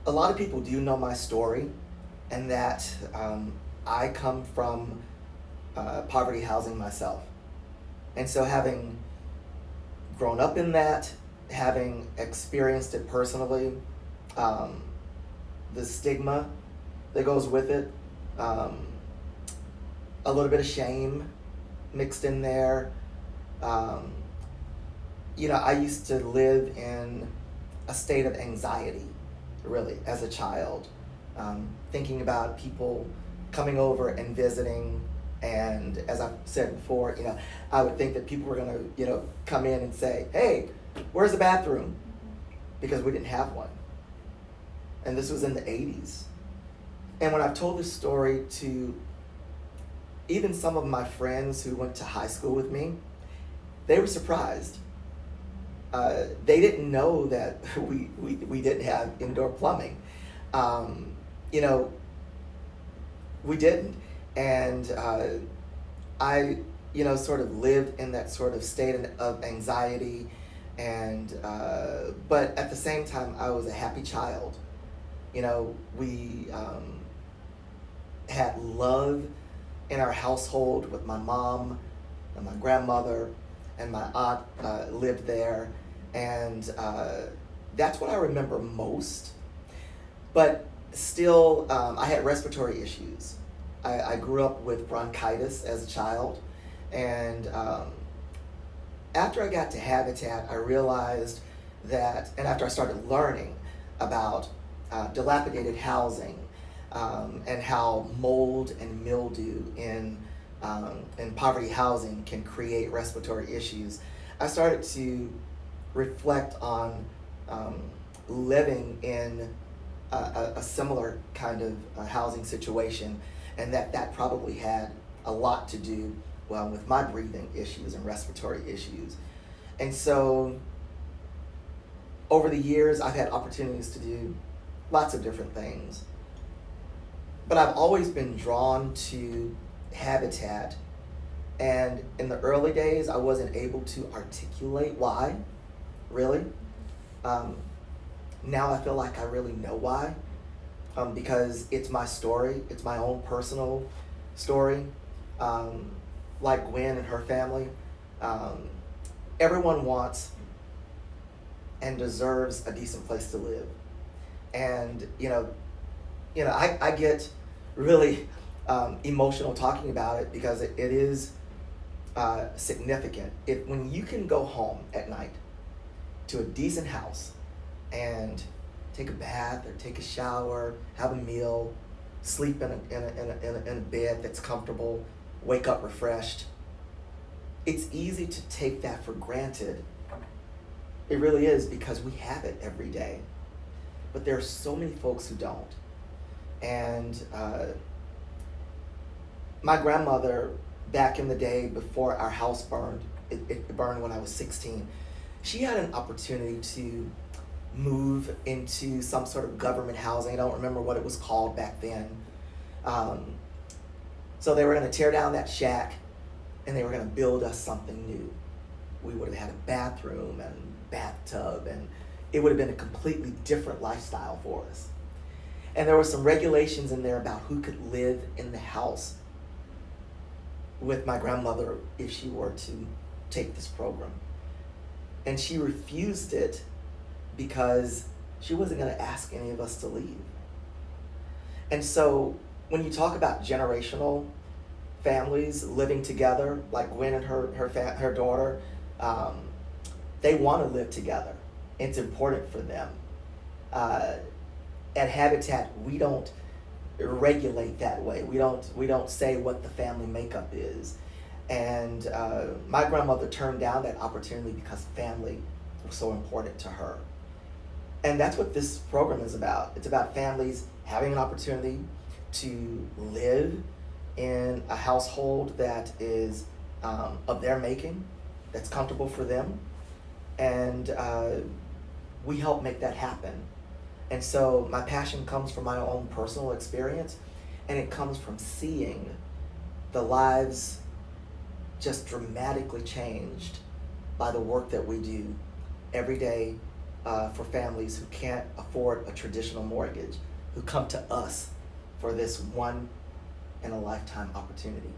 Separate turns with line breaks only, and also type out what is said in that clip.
a lot of people do know my story, and that I come from poverty housing myself. And so, having grown up in that, having experienced it personally, um, the stigma that goes with it, um, a little bit of shame mixed in there. Um, I used to live in a state of anxiety, really, as a child, thinking about people coming over and visiting. And as I've said before, I would think that people were going to, come in and say, "Hey, where's the bathroom?" Because we didn't have one. And this was in the 80s. And when I've told this story to even some of my friends who went to high school with me, they were surprised. They didn't know that we didn't have indoor plumbing. Um, you know, we didn't. And I, sort of lived in that sort of state of anxiety. And, but at the same time, I was a happy child. We had love in our household with my mom and my grandmother, and my aunt lived there. And that's what I remember most. But still, I had respiratory issues. I grew up with bronchitis as a child. And after I got to Habitat, I realized that, and after I started learning about dilapidated housing, and how mold and mildew in poverty housing can create respiratory issues, I started to reflect on living in a similar kind of housing situation, and that probably had a lot to do, well, with my breathing issues and respiratory issues. And so over the years, I've had opportunities to do lots of different things. But I've always been drawn to Habitat. And in the early days, I wasn't able to articulate why, really. Now I feel like I really know why, because it's my story. It's my own personal story. Like Gwen and her family, everyone wants and deserves a decent place to live. And I get really emotional talking about it, because it is significant. When you can go home at night to a decent house and take a bath or take a shower, have a meal, sleep in a bed that's comfortable, wake up refreshed, it's easy to take that for granted. It really is, because we have it every day. But there are so many folks who don't. And my grandmother, back in the day before our house burned, it burned when I was 16, she had an opportunity to move into some sort of government housing. I don't remember what it was called back then. So they were going to tear down that shack, and they were going to build us something new. We would have had a bathroom and bathtub, and it would have been a completely different lifestyle for us. And there were some regulations in there about who could live in the house with my grandmother if she were to take this program. And she refused it because she wasn't going to ask any of us to leave. And so when you talk about generational families living together, like Gwen and her daughter, they want to live together. It's important for them. At Habitat, we don't regulate that way. We don't say what the family makeup is. And my grandmother turned down that opportunity because family was so important to her. And that's what this program is about. It's about families having an opportunity to live in a household that is of their making, that's comfortable for them. And we help make that happen. And so my passion comes from my own personal experience, and it comes from seeing the lives just dramatically changed by the work that we do every day for families who can't afford a traditional mortgage, who come to us for this one in a lifetime opportunity.